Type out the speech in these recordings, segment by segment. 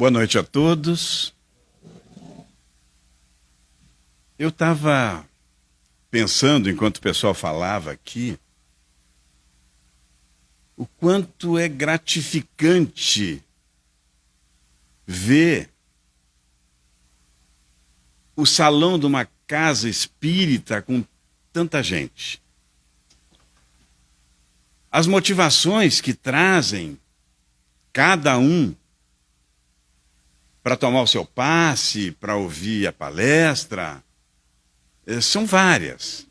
Boa noite a todos. Eu estava pensando, enquanto o pessoal falava aqui, o quanto é gratificante ver o salão de uma casa espírita com tanta gente. As motivações que trazem cada um para tomar o seu passe, para ouvir a palestra, são várias.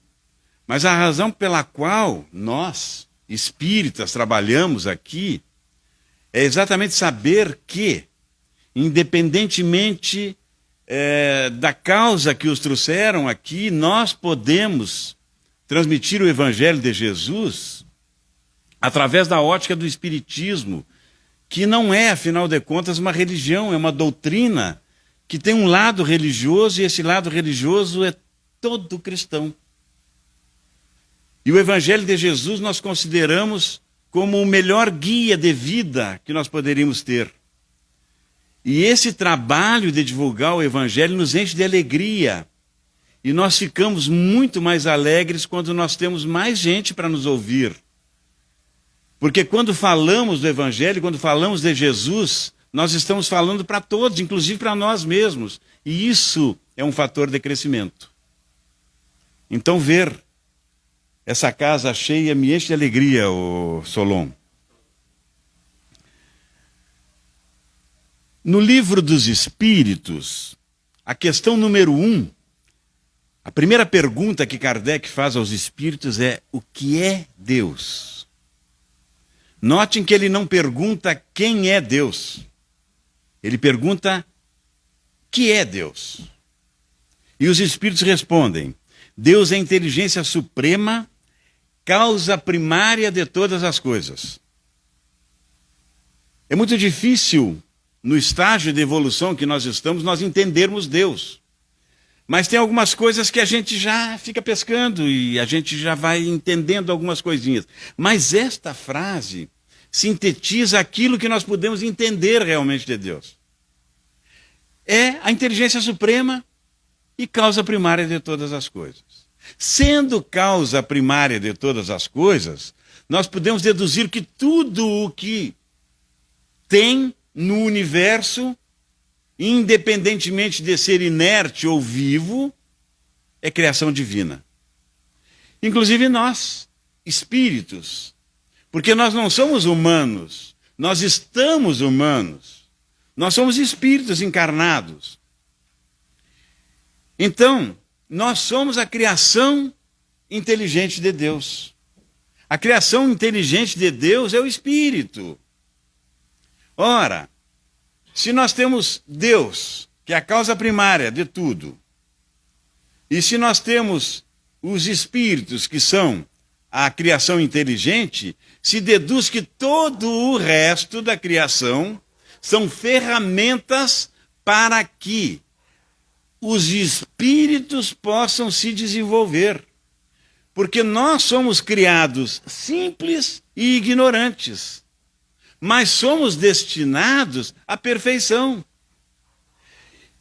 Mas a razão pela qual nós, espíritas, trabalhamos aqui é exatamente saber que, independentemente da causa que os trouxeram aqui, nós podemos transmitir o Evangelho de Jesus através da ótica do Espiritismo, que não é, afinal de contas, uma religião, é uma doutrina que tem um lado religioso, e esse lado religioso é todo cristão. E o Evangelho de Jesus nós consideramos como o melhor guia de vida que nós poderíamos ter. E esse trabalho de divulgar o Evangelho nos enche de alegria. E nós ficamos muito mais alegres quando nós temos mais gente para nos ouvir. Porque quando falamos do Evangelho, quando falamos de Jesus, nós estamos falando para todos, inclusive para nós mesmos. E isso é um fator de crescimento. Então ver essa casa cheia me enche de alegria, ô Solon. No Livro dos Espíritos, a questão número 1, a primeira pergunta que Kardec faz aos espíritos é: o que é Deus? Notem que ele não pergunta quem é Deus. Ele pergunta: que é Deus? E os espíritos respondem: Deus é a inteligência suprema, causa primária de todas as coisas. É muito difícil, no estágio de evolução que nós estamos, nós entendermos Deus. Mas tem algumas coisas que a gente já fica pescando e a gente já vai entendendo algumas coisinhas. Mas esta frase sintetiza aquilo que nós podemos entender realmente de Deus. É a inteligência suprema e causa primária de todas as coisas. Sendo causa primária de todas as coisas, nós podemos deduzir que tudo o que tem no universo, independentemente de ser inerte ou vivo, é criação divina. Inclusive nós, espíritos, porque nós não somos humanos, nós estamos humanos, nós somos espíritos encarnados. Então, nós somos a criação inteligente de Deus. A criação inteligente de Deus é o Espírito. Ora, se nós temos Deus, que é a causa primária de tudo, e se nós temos os espíritos, que são a criação inteligente, se deduz que todo o resto da criação são ferramentas para que os espíritos possam se desenvolver. Porque nós somos criados simples e ignorantes, mas somos destinados à perfeição.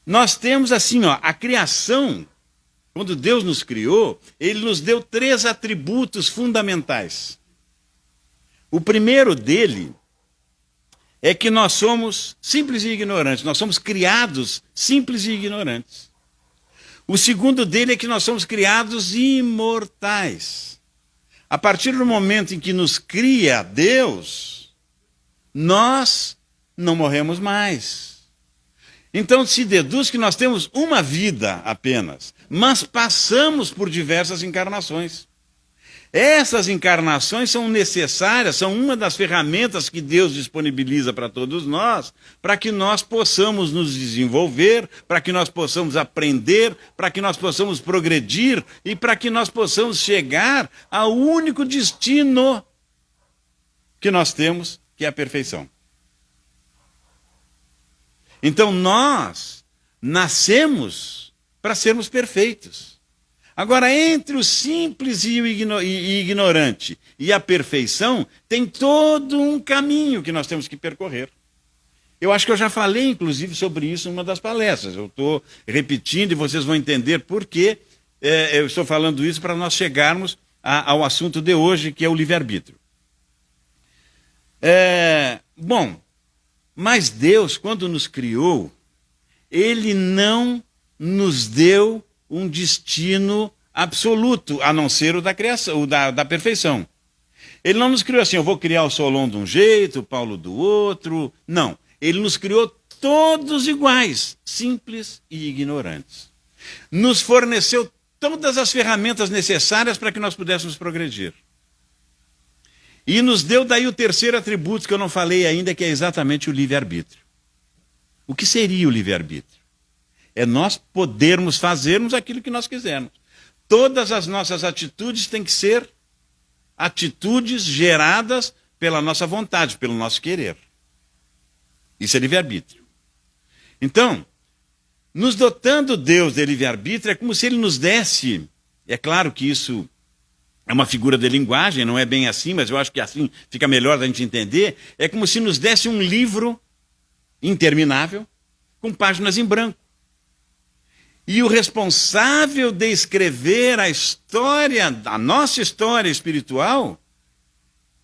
Nós temos assim, a criação, quando Deus nos criou, Ele nos deu 3 atributos fundamentais. O primeiro dele é que nós somos simples e ignorantes, nós somos criados simples e ignorantes. O segundo dele é que nós somos criados imortais. A partir do momento em que nos cria Deus, nós não morremos mais. Então se deduz que nós temos uma vida apenas, mas passamos por diversas encarnações. Essas encarnações são necessárias, são uma das ferramentas que Deus disponibiliza para todos nós, para que nós possamos nos desenvolver, para que nós possamos aprender, para que nós possamos progredir e para que nós possamos chegar ao único destino que nós temos, que é a perfeição. Então nós nascemos para sermos perfeitos. Agora, entre o simples e o ignorante e a perfeição, tem todo um caminho que nós temos que percorrer. Eu acho que eu já falei, inclusive, sobre isso em uma das palestras. Eu estou repetindo e vocês vão entender por que eu estou falando isso para nós chegarmos ao assunto de hoje, que é o livre-arbítrio. Bom, mas Deus, quando nos criou, Ele não nos deu um destino absoluto, a não ser o da criação, o da perfeição. Ele não nos criou assim, eu vou criar o Solon de um jeito, o Paulo do outro. Não. Ele nos criou todos iguais, simples e ignorantes. Nos forneceu todas as ferramentas necessárias para que nós pudéssemos progredir. E nos deu daí o terceiro atributo que eu não falei ainda, que é exatamente o livre-arbítrio. O que seria o livre-arbítrio? É nós podermos fazermos aquilo que nós quisermos. Todas as nossas atitudes têm que ser atitudes geradas pela nossa vontade, pelo nosso querer. Isso é livre-arbítrio. Então, nos dotando Deus de livre-arbítrio, é como se Ele nos desse, é claro que isso é uma figura de linguagem, não é bem assim, mas eu acho que assim fica melhor da gente entender, é como se nos desse um livro interminável, com páginas em branco. E o responsável de escrever a história, a nossa história espiritual,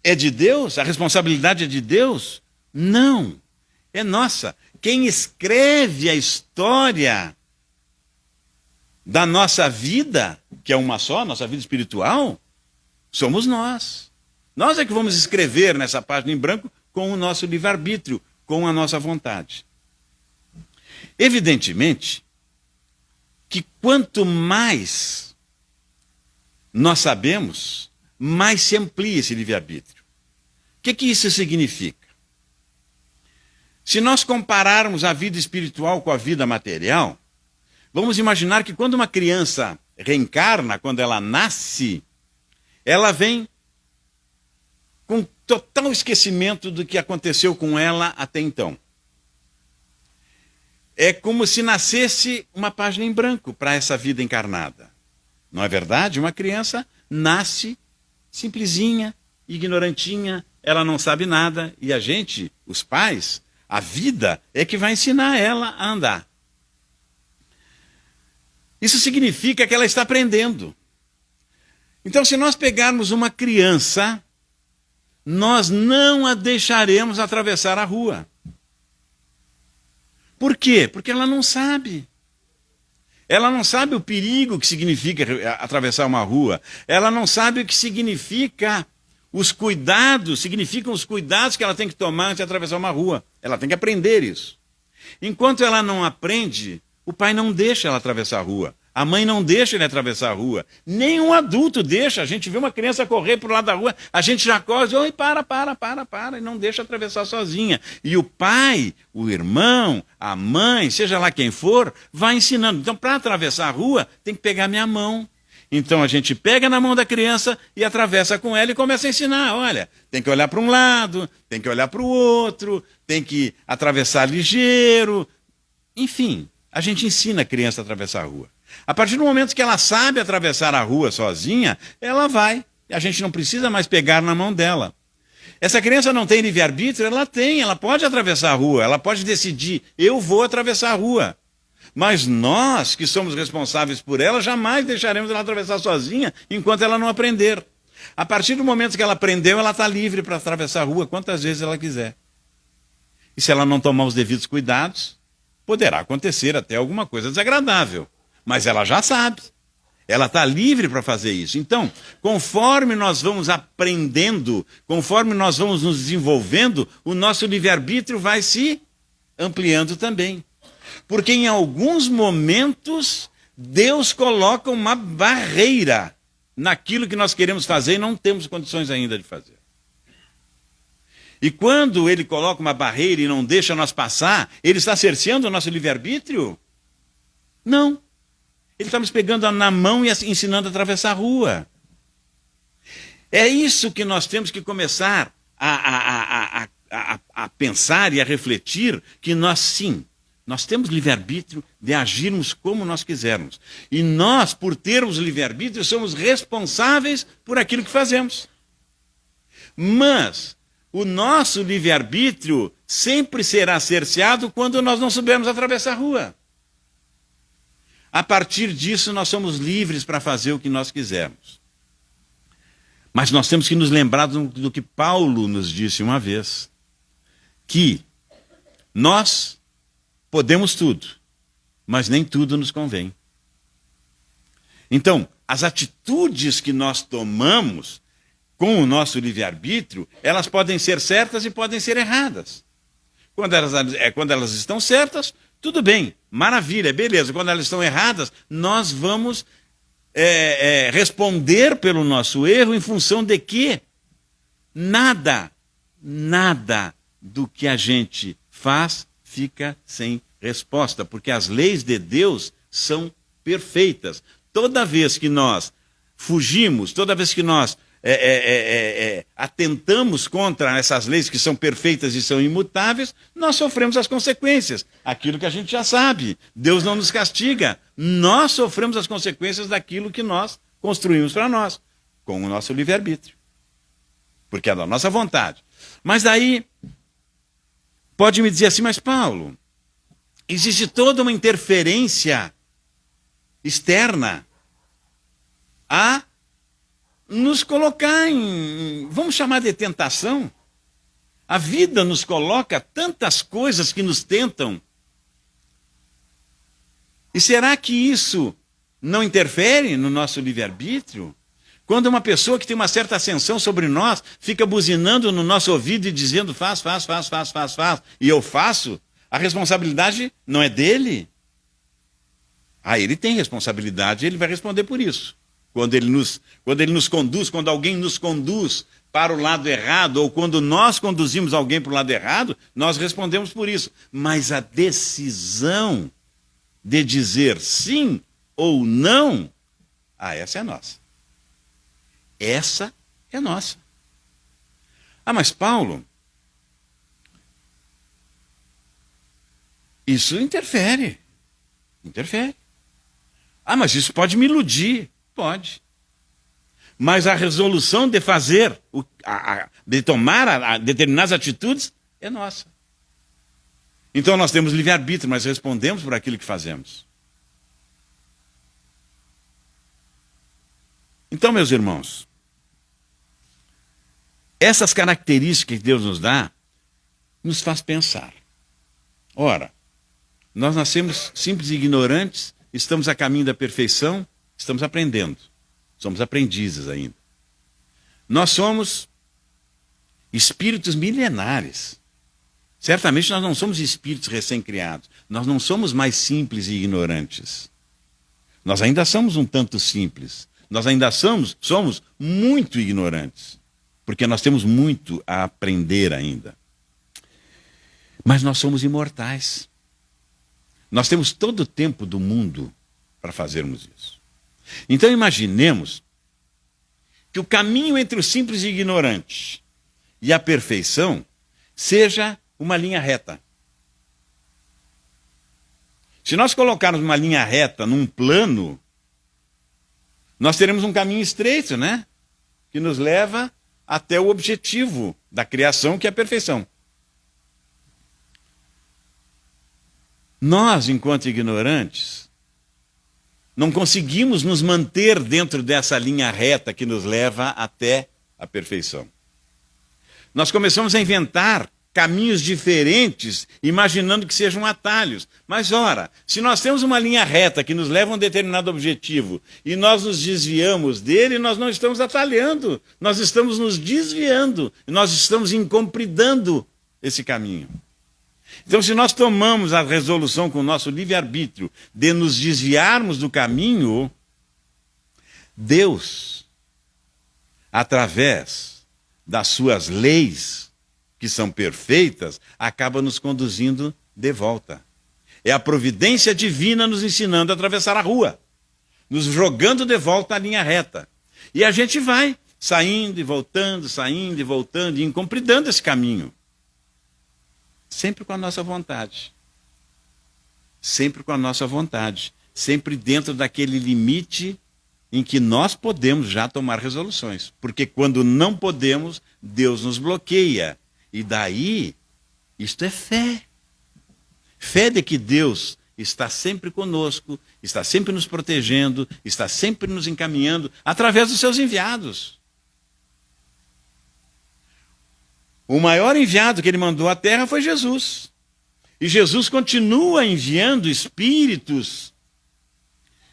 é de Deus? A responsabilidade é de Deus? Não, é nossa. Quem escreve a história da nossa vida, que é uma só, nossa vida espiritual, somos nós. Nós é que vamos escrever nessa página em branco com o nosso livre-arbítrio, com a nossa vontade. Evidentemente que quanto mais nós sabemos, mais se amplia esse livre-arbítrio. O que isso significa? Se nós compararmos a vida espiritual com a vida material, vamos imaginar que quando uma criança reencarna, quando ela nasce, ela vem com total esquecimento do que aconteceu com ela até então. É como se nascesse uma página em branco para essa vida encarnada. Não é verdade? Uma criança nasce simplesinha, ignorantinha, ela não sabe nada, e a gente, os pais, a vida é que vai ensinar ela a andar. Isso significa que ela está aprendendo. Então, se nós pegarmos uma criança, nós não a deixaremos atravessar a rua. Por quê? Porque ela não sabe. Ela não sabe o perigo que significa atravessar uma rua. Ela não sabe o que significam os cuidados que ela tem que tomar antes de atravessar uma rua. Ela tem que aprender isso. Enquanto ela não aprende, o pai não deixa ela atravessar a rua. A mãe não deixa ele atravessar a rua. Nem um adulto deixa. A gente vê uma criança correr para o lado da rua, a gente já corre, oi, para, e não deixa atravessar sozinha. E o pai, o irmão, a mãe, seja lá quem for, vai ensinando. Então, para atravessar a rua, tem que pegar minha mão. Então, a gente pega na mão da criança e atravessa com ela e começa a ensinar. Olha, tem que olhar para um lado, tem que olhar para o outro, tem que atravessar ligeiro. Enfim, a gente ensina a criança a atravessar a rua. A partir do momento que ela sabe atravessar a rua sozinha, ela vai. A gente não precisa mais pegar na mão dela. Essa criança não tem livre-arbítrio? Ela tem, ela pode atravessar a rua, ela pode decidir, eu vou atravessar a rua. Mas nós, que somos responsáveis por ela, jamais deixaremos ela atravessar sozinha enquanto ela não aprender. A partir do momento que ela aprendeu, ela está livre para atravessar a rua quantas vezes ela quiser. E se ela não tomar os devidos cuidados, poderá acontecer até alguma coisa desagradável. Mas ela já sabe. Ela está livre para fazer isso. Então, conforme nós vamos aprendendo, conforme nós vamos nos desenvolvendo, o nosso livre-arbítrio vai se ampliando também. Porque em alguns momentos, Deus coloca uma barreira naquilo que nós queremos fazer e não temos condições ainda de fazer. E quando Ele coloca uma barreira e não deixa nós passar, Ele está cerceando o nosso livre-arbítrio? Não. Ele está nos pegando na mão e ensinando a atravessar a rua. É isso que nós temos que começar a pensar e a refletir, que nós sim, nós temos livre-arbítrio de agirmos como nós quisermos. E nós, por termos livre-arbítrio, somos responsáveis por aquilo que fazemos. Mas o nosso livre-arbítrio sempre será cerceado quando nós não soubermos atravessar a rua. A partir disso, nós somos livres para fazer o que nós quisermos. Mas nós temos que nos lembrar do que Paulo nos disse uma vez, que nós podemos tudo, mas nem tudo nos convém. Então, as atitudes que nós tomamos com o nosso livre-arbítrio, elas podem ser certas e podem ser erradas. Quando elas estão certas, tudo bem, maravilha, beleza. Quando elas estão erradas, nós vamos responder pelo nosso erro em função de que nada do que a gente faz fica sem resposta, porque as leis de Deus são perfeitas. Toda vez que nós fugimos, toda vez que nós atentamos contra essas leis que são perfeitas e são imutáveis, nós sofremos as consequências. Aquilo que a gente já sabe. Deus não nos castiga. Nós sofremos as consequências daquilo que nós construímos para nós, com o nosso livre-arbítrio. Porque é da nossa vontade. Mas daí, pode me dizer assim, mas Paulo, existe toda uma interferência externa a nos colocar vamos chamar de tentação. A vida nos coloca tantas coisas que nos tentam. E será que isso não interfere no nosso livre-arbítrio? Quando uma pessoa que tem uma certa ascensão sobre nós fica buzinando no nosso ouvido e dizendo faz, e eu faço, a responsabilidade não é dele? Ele tem responsabilidade, ele vai responder por isso. Quando ele nos conduz, quando alguém nos conduz para o lado errado, ou quando nós conduzimos alguém para o lado errado, nós respondemos por isso. Mas a decisão de dizer sim ou não, essa é nossa. Essa é nossa. Mas Paulo, isso interfere. Mas isso pode me iludir. Pode. Mas a resolução de fazer, de tomar determinadas atitudes, é nossa. Então nós temos livre-arbítrio, mas respondemos por aquilo que fazemos. Então, meus irmãos, essas características que Deus nos dá, nos faz pensar. Ora, nós nascemos simples e ignorantes, estamos a caminho da perfeição, estamos aprendendo. Somos aprendizes ainda. Nós somos espíritos milenares. Certamente nós não somos espíritos recém-criados. Nós não somos mais simples e ignorantes. Nós ainda somos um tanto simples. Nós ainda somos muito ignorantes. Porque nós temos muito a aprender ainda. Mas nós somos imortais. Nós temos todo o tempo do mundo para fazermos isso. Então imaginemos que o caminho entre o simples e ignorante e a perfeição seja uma linha reta. Se nós colocarmos uma linha reta num plano, nós teremos um caminho estreito, né? Que nos leva até o objetivo da criação, que é a perfeição. Nós, enquanto ignorantes, não conseguimos nos manter dentro dessa linha reta que nos leva até a perfeição. Nós começamos a inventar caminhos diferentes, imaginando que sejam atalhos. Mas, ora, se nós temos uma linha reta que nos leva a um determinado objetivo e nós nos desviamos dele, nós não estamos atalhando, nós estamos nos desviando, nós estamos incompridando esse caminho. Então, se nós tomamos a resolução com o nosso livre-arbítrio de nos desviarmos do caminho, Deus, através das suas leis, que são perfeitas, acaba nos conduzindo de volta. É a providência divina nos ensinando a atravessar a rua, nos jogando de volta à linha reta. E a gente vai saindo e voltando, e incompridando esse caminho. Sempre com a nossa vontade. Sempre com a nossa vontade. Sempre dentro daquele limite em que nós podemos já tomar resoluções. Porque quando não podemos, Deus nos bloqueia. E daí, isto é fé. Fé de que Deus está sempre conosco, está sempre nos protegendo, está sempre nos encaminhando através dos seus enviados. O maior enviado que ele mandou à terra foi Jesus. E Jesus continua enviando espíritos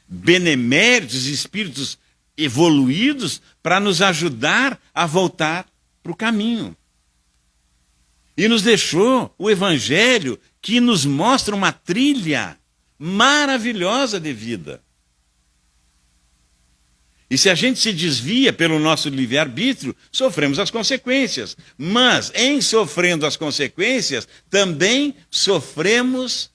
beneméritos, espíritos evoluídos, para nos ajudar a voltar para o caminho. E nos deixou o Evangelho, que nos mostra uma trilha maravilhosa de vida. E se a gente se desvia pelo nosso livre-arbítrio, sofremos as consequências. Mas, em sofrendo as consequências, também sofremos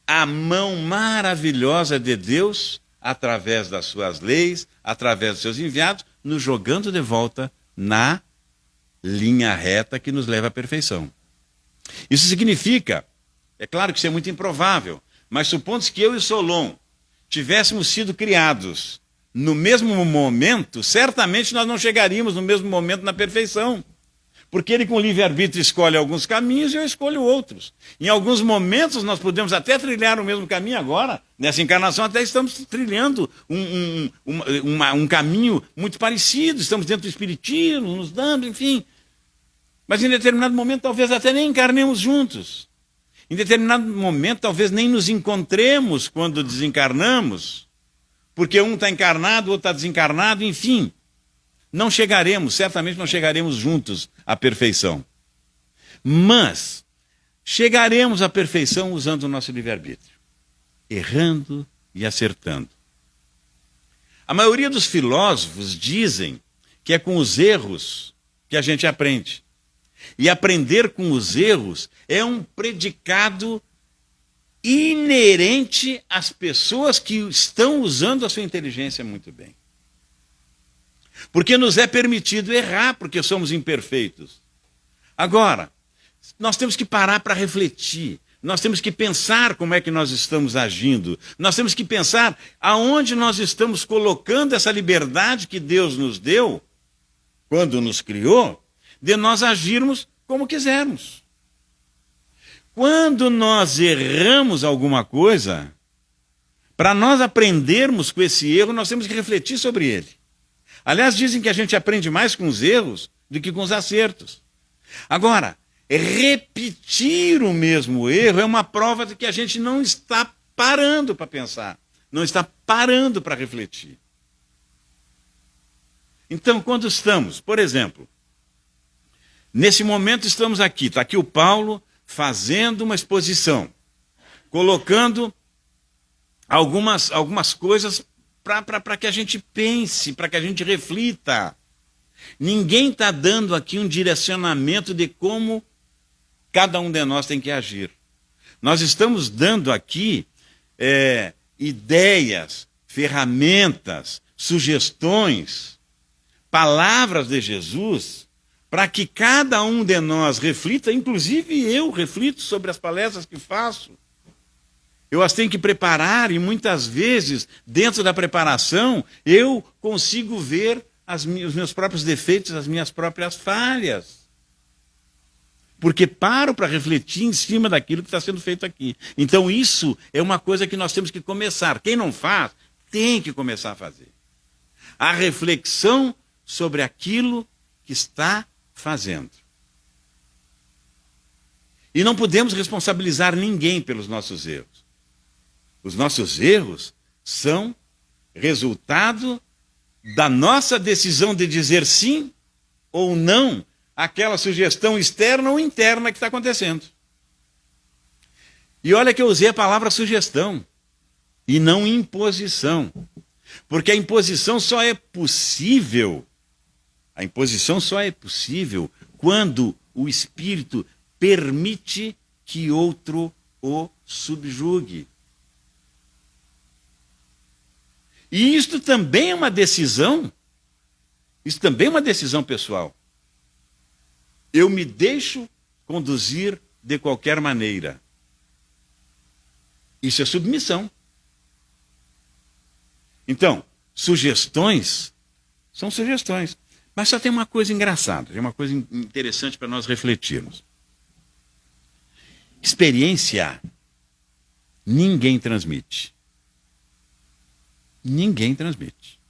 a mão maravilhosa de Deus, através das suas leis, através dos seus enviados, nos jogando de volta na linha reta que nos leva à perfeição. Isso significa, é claro que isso é muito improvável, mas supondo que eu e Solon tivéssemos sido criados no mesmo momento, certamente nós não chegaríamos no mesmo momento na perfeição. Porque ele com livre-arbítrio escolhe alguns caminhos e eu escolho outros. Em alguns momentos nós podemos até trilhar o mesmo caminho agora. Nessa encarnação até estamos trilhando um caminho muito parecido. Estamos dentro do espiritismo, nos dando, enfim. Mas em determinado momento talvez até nem encarnemos juntos. Em determinado momento talvez nem nos encontremos quando desencarnamos. Porque um está encarnado, o outro está desencarnado, enfim. Não chegaremos, certamente não chegaremos juntos à perfeição. Mas chegaremos à perfeição usando o nosso livre-arbítrio. Errando e acertando. A maioria dos filósofos dizem que é com os erros que a gente aprende. E aprender com os erros é um predicado inerente às pessoas que estão usando a sua inteligência muito bem. Porque nos é permitido errar, porque somos imperfeitos. Agora, nós temos que parar para refletir. Nós temos que pensar como é que nós estamos agindo. Nós temos que pensar aonde nós estamos colocando essa liberdade que Deus nos deu, quando nos criou, de nós agirmos como quisermos. Quando nós erramos alguma coisa, para nós aprendermos com esse erro, nós temos que refletir sobre ele. Aliás, dizem que a gente aprende mais com os erros do que com os acertos. Agora, repetir o mesmo erro é uma prova de que a gente não está parando para pensar, não está parando para refletir. Então, quando estamos, por exemplo, nesse momento estamos aqui, está aqui o Paulo fazendo uma exposição, colocando algumas coisas para que a gente pense, para que a gente reflita. Ninguém está dando aqui um direcionamento de como cada um de nós tem que agir. Nós estamos dando aqui ideias, ferramentas, sugestões, palavras de Jesus, para que cada um de nós reflita, inclusive eu reflito sobre as palestras que faço. Eu as tenho que preparar e muitas vezes, dentro da preparação, eu consigo ver os meus próprios defeitos, as minhas próprias falhas. Porque paro para refletir em cima daquilo que está sendo feito aqui. Então isso é uma coisa que nós temos que começar. Quem não faz, tem que começar a fazer. A reflexão sobre aquilo que está fazendo. E não podemos responsabilizar ninguém pelos nossos erros. Os nossos erros são resultado da nossa decisão de dizer sim ou não àquela sugestão externa ou interna que está acontecendo. E olha que eu usei a palavra sugestão e não imposição. Porque a imposição só é possível quando o espírito permite que outro o subjugue. E isto também é uma decisão. Isso também é uma decisão pessoal. Eu me deixo conduzir de qualquer maneira. Isso é submissão. Então, sugestões são sugestões. Mas só tem uma coisa engraçada, tem uma coisa interessante para nós refletirmos. Experiência, ninguém transmite. Ninguém transmite.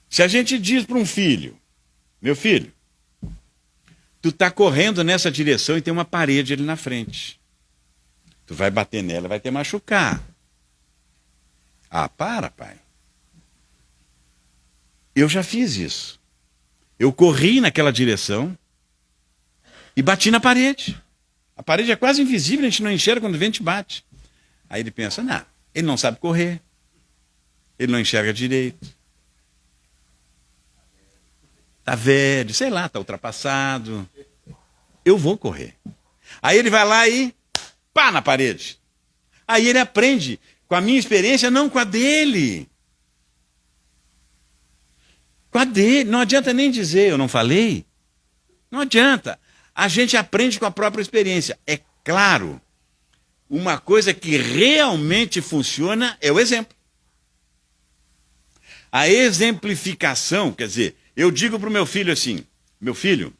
Se a gente diz para um filho, meu filho, tu está correndo nessa direção e tem uma parede ali na frente. Tu vai bater nela, vai te machucar. Ah, para, pai. Eu já fiz isso. Eu corri naquela direção e bati na parede. A parede é quase invisível, a gente não enxerga quando o vento bate. Aí ele pensa, não, ele não sabe correr. Ele não enxerga direito. Está velho, sei lá, está ultrapassado. Eu vou correr. Aí ele vai lá e pá na parede. Aí ele aprende com a minha experiência, não com a dele. Com a dele. Não adianta nem dizer, eu não falei. Não adianta. A gente aprende com a própria experiência. É claro, uma coisa que realmente funciona é o exemplo. A exemplificação, quer dizer, eu digo para o meu filho assim, meu filho,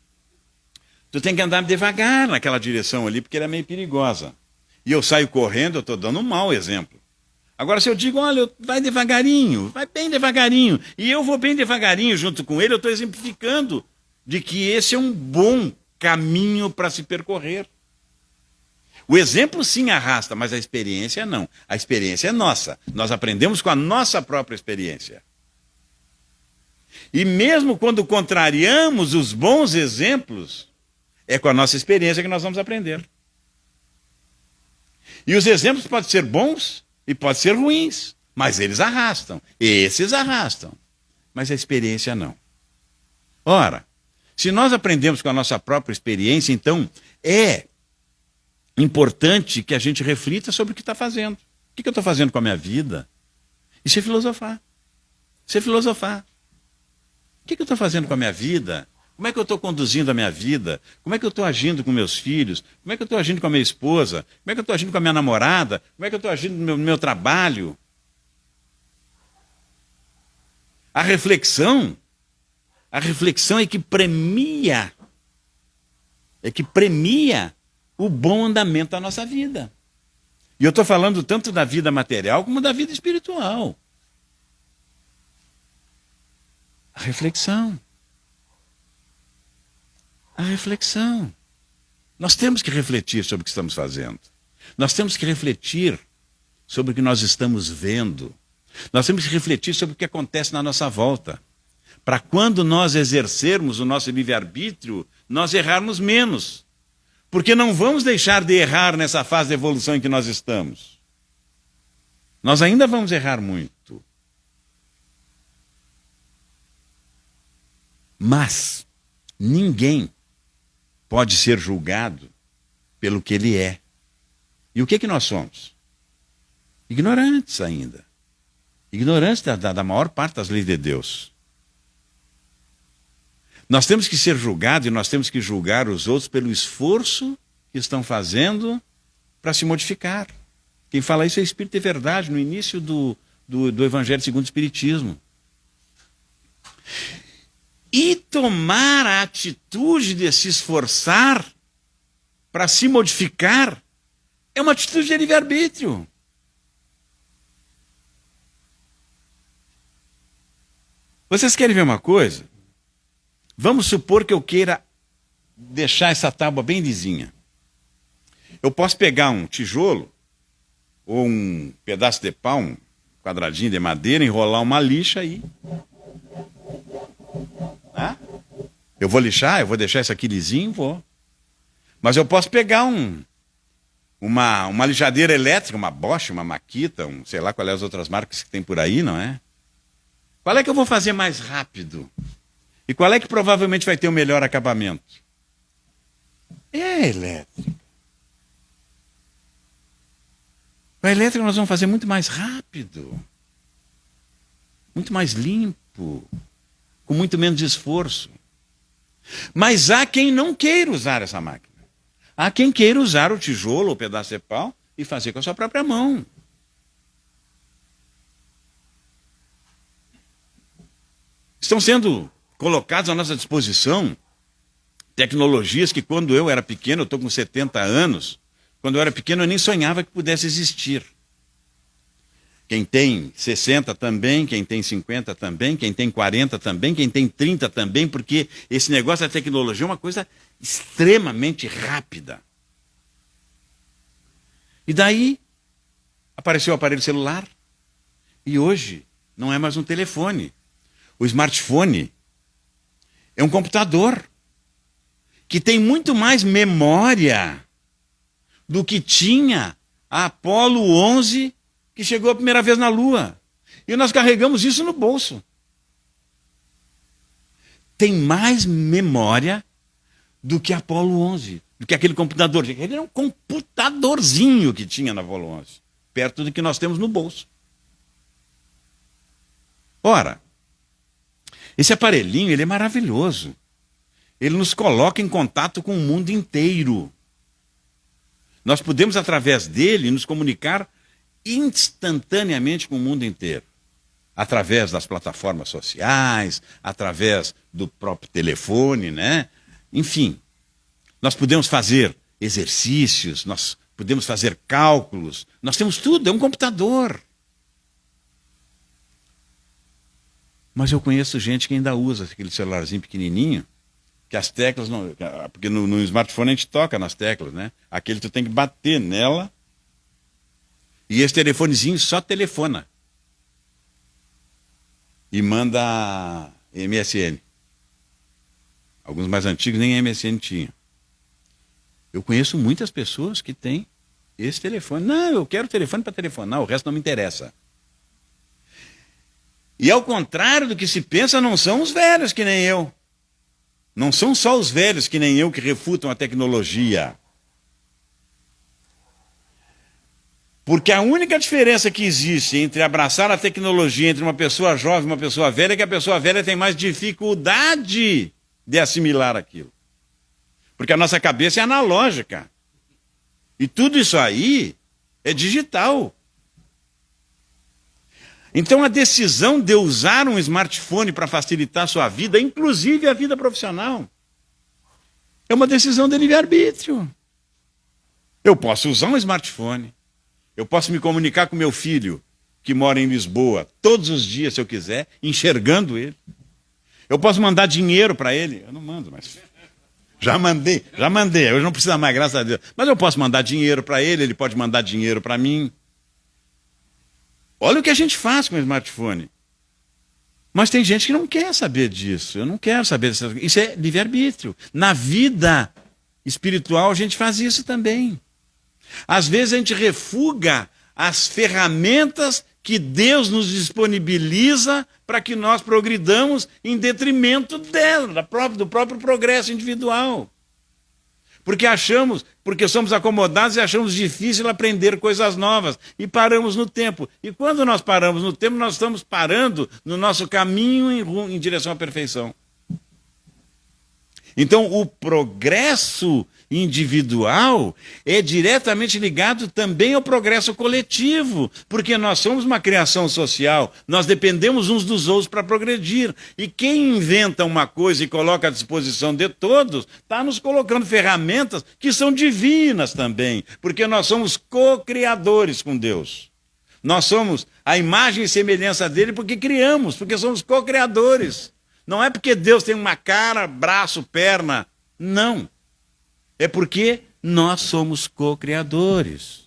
tu tem que andar devagar naquela direção ali, porque ela é meio perigosa. E eu saio correndo, eu estou dando um mau exemplo. Agora, se eu digo, olha, vai devagarinho, vai bem devagarinho, e eu vou bem devagarinho junto com ele, eu estou exemplificando de que esse é um bom caminho para se percorrer. O exemplo sim arrasta, mas a experiência não. A experiência é nossa. Nós aprendemos com a nossa própria experiência. E mesmo quando contrariamos os bons exemplos, é com a nossa experiência que nós vamos aprender. E os exemplos podem ser bons e podem ser ruins, mas eles arrastam. Esses arrastam. Mas a experiência não. Ora, se nós aprendemos com a nossa própria experiência, então é importante que a gente reflita sobre o que está fazendo. O que eu estou fazendo com a minha vida? Isso é filosofar. Isso é filosofar. O que eu estou fazendo com a minha vida? Como é que eu estou conduzindo a minha vida? Como é que eu estou agindo com meus filhos? Como é que eu estou agindo com a minha esposa? Como é que eu estou agindo com a minha namorada? Como é que eu estou agindo no meu trabalho? A reflexão é que premia o bom andamento da nossa vida. E eu estou falando tanto da vida material como da vida espiritual. A reflexão. A reflexão. Nós temos que refletir sobre o que estamos fazendo. Nós temos que refletir sobre o que nós estamos vendo. Nós temos que refletir sobre o que acontece na nossa volta. Para quando nós exercermos o nosso livre-arbítrio, nós errarmos menos. Porque não vamos deixar de errar nessa fase de evolução em que nós estamos. Nós ainda vamos errar muito. Mas ninguém pode ser julgado pelo que ele é. E o que nós somos? Ignorantes ainda. Ignorantes da maior parte das leis de Deus. Nós temos que ser julgados e nós temos que julgar os outros pelo esforço que estão fazendo para se modificar. Quem fala isso é Espírito de Verdade, no início do Evangelho segundo o Espiritismo. E tomar a atitude de se esforçar para se modificar é uma atitude de livre-arbítrio. Vocês querem ver uma coisa? Vamos supor que eu queira deixar essa tábua bem lisinha. Eu posso pegar um tijolo ou um pedaço de pau, um quadradinho de madeira, enrolar uma lixa aí. Eu vou lixar, eu vou deixar isso aqui lisinho, vou. Mas eu posso pegar uma lixadeira elétrica, uma Bosch, uma Makita, sei lá qual é as outras marcas que tem por aí, não é? Qual é que eu vou fazer mais rápido? E qual é que provavelmente vai ter o melhor acabamento? É a elétrica. Com a elétrica nós vamos fazer muito mais rápido. Muito mais limpo. Com muito menos esforço. Mas há quem não queira usar essa máquina. Há quem queira usar o tijolo ou o pedaço de pau e fazer com a sua própria mão. Estão sendo colocados à nossa disposição tecnologias que quando eu era pequeno, eu estou com 70 anos, quando eu era pequeno eu nem sonhava que pudesse existir. Quem tem 60 também, quem tem 50 também, quem tem 40 também, quem tem 30 também, porque esse negócio da tecnologia é uma coisa extremamente rápida. E daí apareceu o aparelho celular e hoje não é mais um telefone. O smartphone é um computador que tem muito mais memória do que tinha a Apollo 11, que chegou a primeira vez na Lua. E nós carregamos isso no bolso. Tem mais memória do que a Apollo 11, do que aquele computador. Ele era um computadorzinho que tinha na Apollo 11, perto do que nós temos no bolso. Ora, esse aparelhinho, ele é maravilhoso. Ele nos coloca em contato com o mundo inteiro. Nós podemos, através dele, nos comunicar instantaneamente com o mundo inteiro. Através das plataformas sociais, através do próprio telefone, né? Enfim, nós podemos fazer exercícios, nós podemos fazer cálculos, nós temos tudo, é um computador. Mas eu conheço gente que ainda usa aquele celularzinho pequenininho, que as teclas não... Porque no smartphone a gente toca nas teclas, né? Aquele tu tem que bater nela. E esse telefonezinho só telefona. E manda MSN. Alguns mais antigos nem MSN tinham. Eu conheço muitas pessoas que têm esse telefone. Não, eu quero telefone para telefonar, o resto não me interessa. E ao contrário do que se pensa, não são os velhos que nem eu. Não são só os velhos que nem eu que refutam a tecnologia. Porque a única diferença que existe entre abraçar a tecnologia entre uma pessoa jovem e uma pessoa velha é que a pessoa velha tem mais dificuldade de assimilar aquilo. Porque a nossa cabeça é analógica. E tudo isso aí é digital. Então a decisão de usar um smartphone para facilitar a sua vida, inclusive a vida profissional, é uma decisão de livre-arbítrio. Eu posso usar um smartphone, eu posso me comunicar com meu filho, que mora em Lisboa, todos os dias, se eu quiser, enxergando ele. Eu posso mandar dinheiro para ele, eu não mando, mas já mandei, hoje não precisa mais, graças a Deus. Mas eu posso mandar dinheiro para ele, ele pode mandar dinheiro para mim. Olha o que a gente faz com o smartphone. Mas tem gente que não quer saber disso. Eu não quero saber disso. Isso é livre-arbítrio. Na vida espiritual a gente faz isso também. Às vezes a gente refuga as ferramentas que Deus nos disponibiliza para que nós progridamos em detrimento dela, do próprio progresso individual. Porque somos acomodados e achamos difícil aprender coisas novas. E paramos no tempo. E quando nós paramos no tempo, nós estamos parando no nosso caminho em direção à perfeição. Então, o progresso individual é diretamente ligado também ao progresso coletivo, porque nós somos uma criação social, nós dependemos uns dos outros para progredir. E quem inventa uma coisa e coloca à disposição de todos, está nos colocando ferramentas que são divinas também, porque nós somos co-criadores com Deus. Nós somos a imagem e semelhança dele porque criamos, porque somos co-criadores. Não é porque Deus tem uma cara, braço, perna. Não. É porque nós somos co-criadores.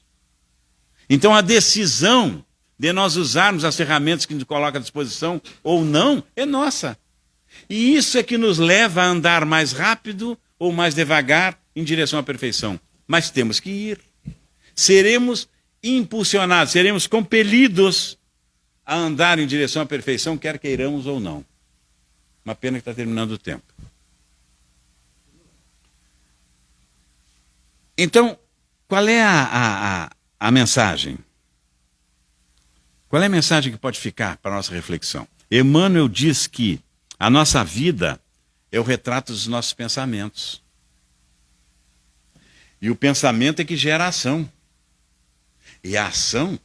Então a decisão de nós usarmos as ferramentas que nos coloca à disposição ou não é nossa. E isso é que nos leva a andar mais rápido ou mais devagar em direção à perfeição. Mas temos que ir. Seremos impulsionados, seremos compelidos a andar em direção à perfeição, quer queiramos ou não. Uma pena que está terminando o tempo. Então, qual é a mensagem? Qual é a mensagem que pode ficar para a nossa reflexão? Emmanuel diz que a nossa vida é o retrato dos nossos pensamentos. E o pensamento é que gera a ação. E a ação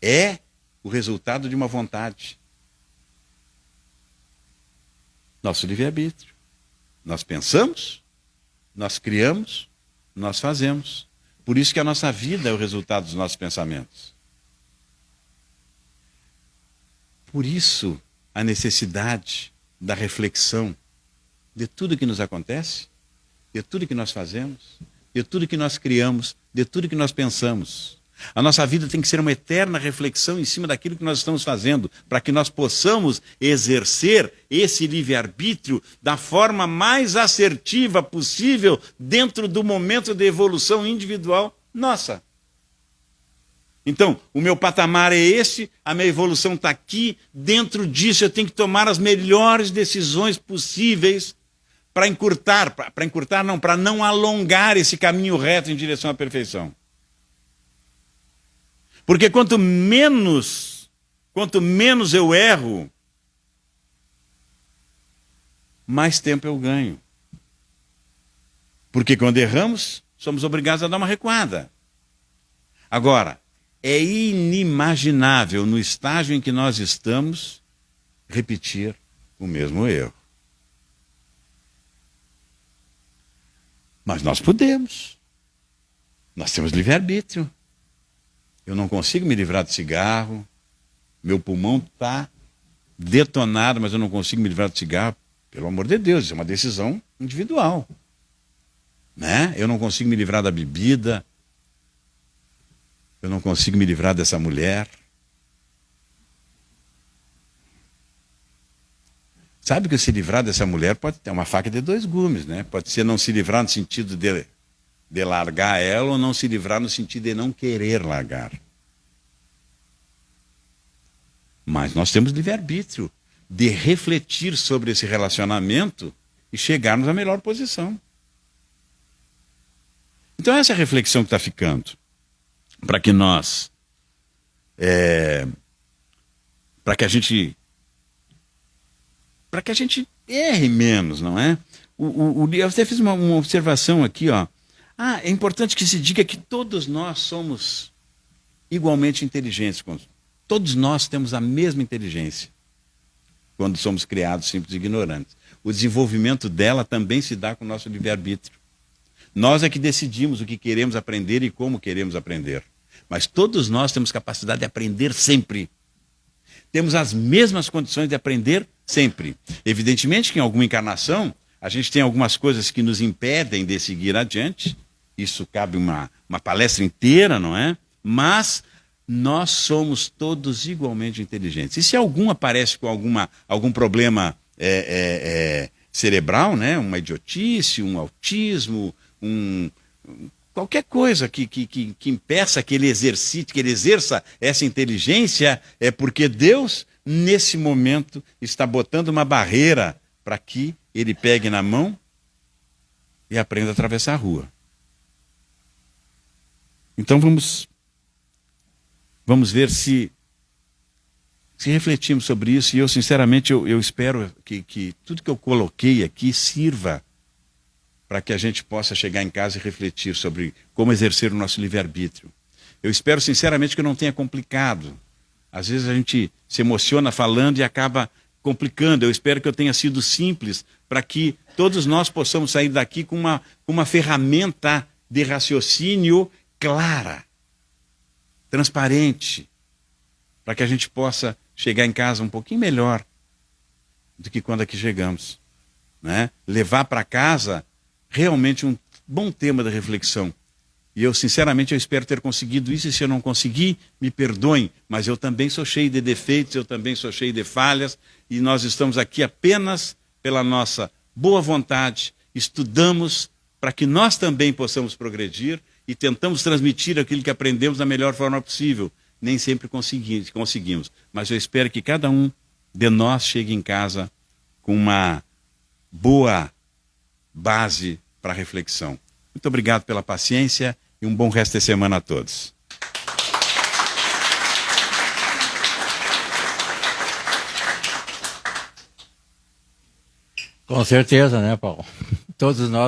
é o resultado de uma vontade. Nosso livre-arbítrio. Nós pensamos, nós criamos, nós fazemos. Por isso que a nossa vida é o resultado dos nossos pensamentos. Por isso a necessidade da reflexão de tudo que nos acontece, de tudo que nós fazemos, de tudo que nós criamos, de tudo que nós pensamos. A nossa vida tem que ser uma eterna reflexão em cima daquilo que nós estamos fazendo, para que nós possamos exercer esse livre-arbítrio da forma mais assertiva possível dentro do momento de evolução individual nossa. Então, o meu patamar é esse, a minha evolução está aqui, dentro disso eu tenho que tomar as melhores decisões possíveis para para não alongar esse caminho reto em direção à perfeição. Porque quanto menos eu erro, mais tempo eu ganho. Porque quando erramos, somos obrigados a dar uma recuada. Agora, é inimaginável no estágio em que nós estamos repetir o mesmo erro. Mas nós podemos. Nós temos livre-arbítrio. Eu não consigo me livrar do cigarro, meu pulmão está detonado, mas eu não consigo me livrar do cigarro. Pelo amor de Deus, isso é uma decisão individual. Né? Eu não consigo me livrar da bebida, eu não consigo me livrar dessa mulher. Sabe que se livrar dessa mulher pode ter uma faca de dois gumes, né? Pode ser não se livrar no sentido de largar ela ou não se livrar no sentido de não querer largar. Mas nós temos livre-arbítrio de refletir sobre esse relacionamento e chegarmos à melhor posição. Então essa é a reflexão que está ficando. Para que nós... para que a gente erre menos, não é? Eu até fiz uma observação aqui, ó. É importante que se diga que todos nós somos igualmente inteligentes. Todos nós temos a mesma inteligência quando somos criados simples e ignorantes. O desenvolvimento dela também se dá com o nosso livre-arbítrio. Nós é que decidimos o que queremos aprender e como queremos aprender. Mas todos nós temos capacidade de aprender sempre. Temos as mesmas condições de aprender sempre. Evidentemente que em alguma encarnação a gente tem algumas coisas que nos impedem de seguir adiante. Isso cabe uma palestra inteira, não é? Mas nós somos todos igualmente inteligentes. E se algum aparece com algum problema cerebral, né? Uma idiotice, um autismo, qualquer coisa que impeça que ele exercite, que ele exerça essa inteligência, é porque Deus, nesse momento, está botando uma barreira para que ele pegue na mão e aprenda a atravessar a rua. Então vamos ver se refletimos sobre isso. E eu, sinceramente, eu espero que tudo que eu coloquei aqui sirva para que a gente possa chegar em casa e refletir sobre como exercer o nosso livre-arbítrio. Eu espero, sinceramente, que não tenha complicado. Às vezes a gente se emociona falando e acaba complicando. Eu espero que eu tenha sido simples para que todos nós possamos sair daqui com uma ferramenta de raciocínio clara, transparente, para que a gente possa chegar em casa um pouquinho melhor do que quando aqui chegamos, né? Levar para casa realmente um bom tema de reflexão. E eu, sinceramente, eu espero ter conseguido isso, e se eu não conseguir, me perdoem, mas eu também sou cheio de defeitos, eu também sou cheio de falhas, e nós estamos aqui apenas pela nossa boa vontade, estudamos para que nós também possamos progredir e tentamos transmitir aquilo que aprendemos da melhor forma possível. Nem sempre conseguimos, mas eu espero que cada um de nós chegue em casa com uma boa base para reflexão. Muito obrigado pela paciência e um bom resto de semana a todos. Com certeza, né, Paulo? Todos nós